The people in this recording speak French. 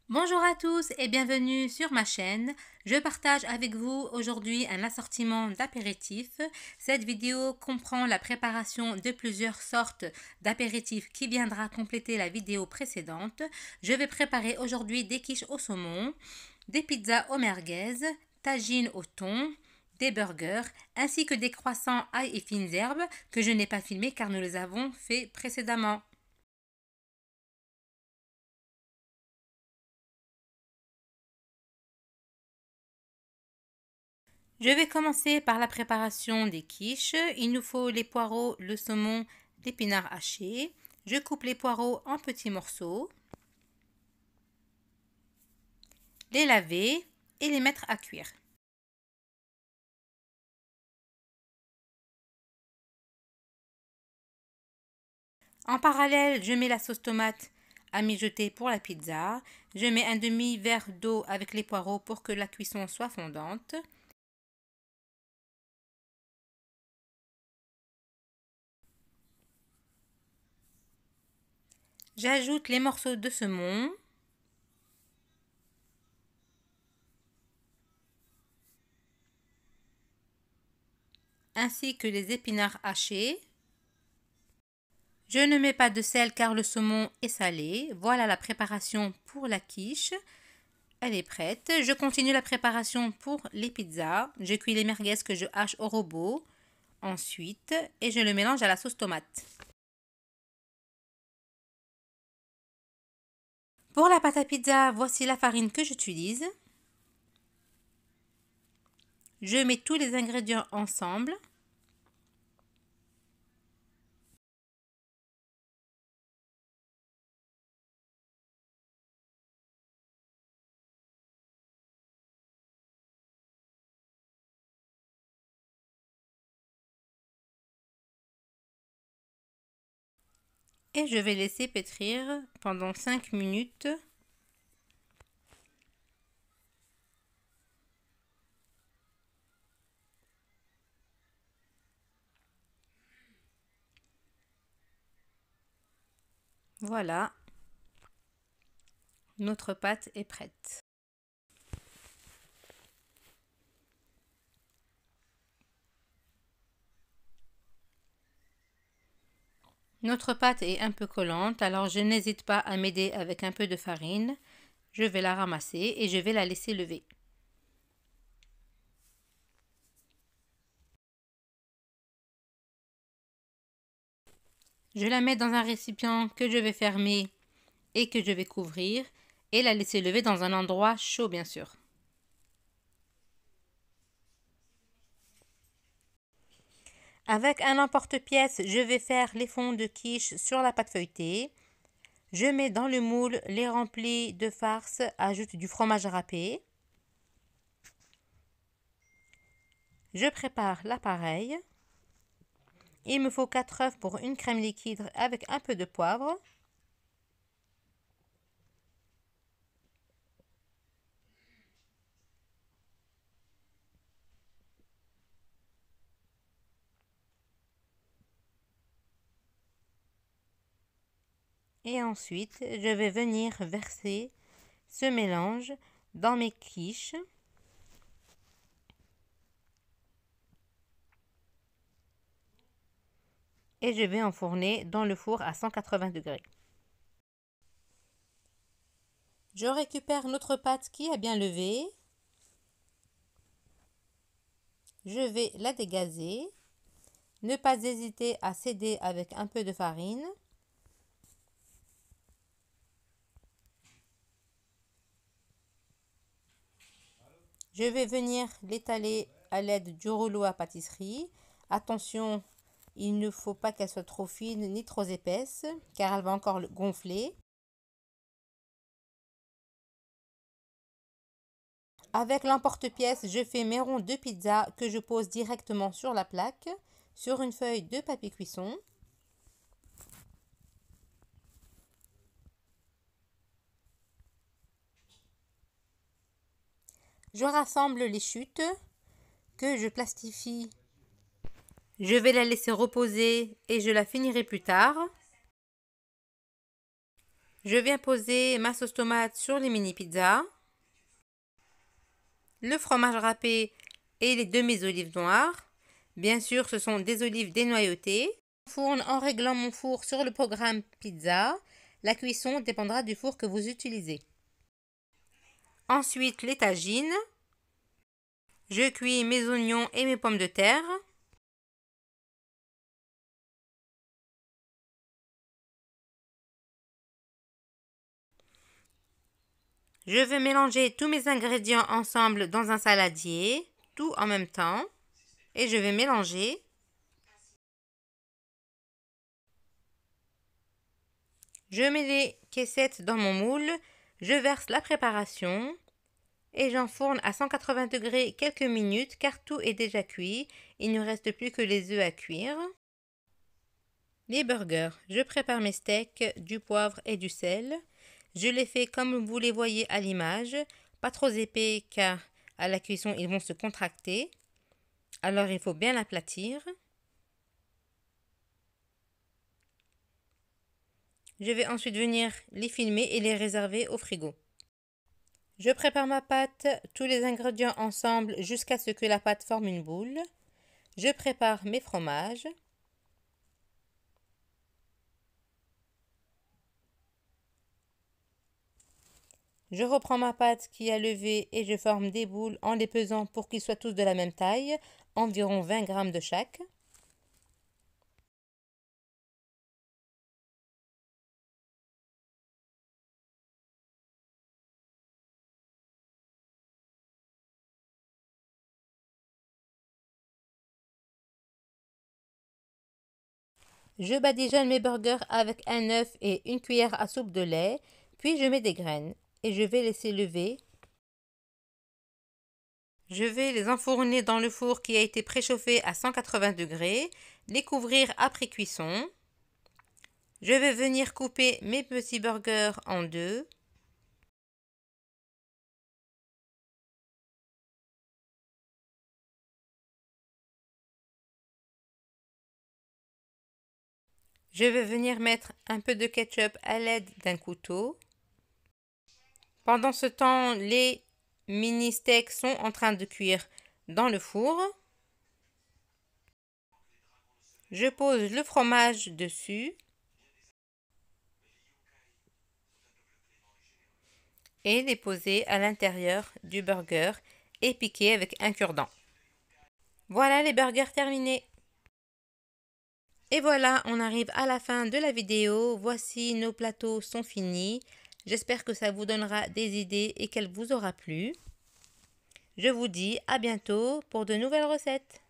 Bonjour à tous et bienvenue sur ma chaîne. Je partage avec vous aujourd'hui un assortiment d'apéritifs. Cette vidéo comprend la préparation de plusieurs sortes d'apéritifs qui viendra compléter la vidéo précédente. Je vais préparer aujourd'hui des quiches au saumon, des pizzas aux merguez, tagines au thon, des burgers ainsi que des croissants ail et fines herbes que je n'ai pas filmés car nous les avons fait précédemment. Je vais commencer par la préparation des quiches. Il nous faut les poireaux, le saumon, l'épinard haché. Je coupe les poireaux en petits morceaux, les laver et les mettre à cuire. En parallèle, je mets la sauce tomate à mijoter pour la pizza. Je mets un demi-verre d'eau avec les poireaux pour que la cuisson soit fondante. J'ajoute les morceaux de saumon, ainsi que les épinards hachés. Je ne mets pas de sel car le saumon est salé. Voilà la préparation pour la quiche. Elle est prête. Je continue la préparation pour les pizzas. Je cuis les merguez que je hache au robot. Ensuite, et je le mélange à la sauce tomate. Pour la pâte à pizza, voici la farine que j'utilise. Je mets tous les ingrédients ensemble. Et je vais laisser pétrir pendant 5 minutes. Voilà, notre pâte est prête. Notre pâte est un peu collante, alors je n'hésite pas à m'aider avec un peu de farine. Je vais la ramasser et je vais la laisser lever. Je la mets dans un récipient que je vais fermer et que je vais couvrir et la laisser lever dans un endroit chaud bien sûr. Avec un emporte-pièce, je vais faire les fonds de quiche sur la pâte feuilletée. Je mets dans le moule les remplis de farce, ajoute du fromage râpé. Je prépare l'appareil. Il me faut 4 œufs pour une crème liquide avec un peu de poivre. Et ensuite, je vais venir verser ce mélange dans mes quiches. Et je vais enfourner dans le four à 180 degrés. Je récupère notre pâte qui a bien levé. Je vais la dégazer. Ne pas hésiter à s'aider avec un peu de farine. Je vais venir l'étaler à l'aide du rouleau à pâtisserie. Attention, il ne faut pas qu'elle soit trop fine ni trop épaisse car elle va encore gonfler. Avec l'emporte-pièce, je fais mes ronds de pizza que je pose directement sur la plaque, sur une feuille de papier cuisson. Je rassemble les chutes que je plastifie. Je vais la laisser reposer et je la finirai plus tard. Je viens poser ma sauce tomate sur les mini pizzas, le fromage râpé et les demi-olives noires. Bien sûr, ce sont des olives dénoyautées. Je fourne en réglant mon four sur le programme pizza. La cuisson dépendra du four que vous utilisez. Ensuite, les tagines. Je cuis mes oignons et mes pommes de terre. Je vais mélanger tous mes ingrédients ensemble dans un saladier, tout en même temps. Et je vais mélanger. Je mets les caissettes dans mon moule. Je verse la préparation. Et j'enfourne à 180 degrés quelques minutes car tout est déjà cuit. Il ne reste plus que les œufs à cuire. Les burgers. Je prépare mes steaks, du poivre et du sel. Je les fais comme vous les voyez à l'image. Pas trop épais car à la cuisson ils vont se contracter. Alors il faut bien l'aplatir. Je vais ensuite venir les filmer et les réserver au frigo. Je prépare ma pâte, tous les ingrédients ensemble jusqu'à ce que la pâte forme une boule. Je prépare mes fromages. Je reprends ma pâte qui a levé et je forme des boules en les pesant pour qu'ils soient tous de la même taille, environ 20 g de chaque. Je badigeonne mes burgers avec un œuf et une cuillère à soupe de lait, puis je mets des graines et je vais laisser lever. Je vais les enfourner dans le four qui a été préchauffé à 180 degrés, les couvrir après cuisson. Je vais venir couper mes petits burgers en deux. Je vais venir mettre un peu de ketchup à l'aide d'un couteau. Pendant ce temps, les mini steaks sont en train de cuire dans le four. Je pose le fromage dessus et les poser à l'intérieur du burger et piquer avec un cure-dent. Voilà les burgers terminés. Et voilà, on arrive à la fin de la vidéo. Voici, nos plateaux sont finis. J'espère que ça vous donnera des idées et qu'elle vous aura plu. Je vous dis à bientôt pour de nouvelles recettes.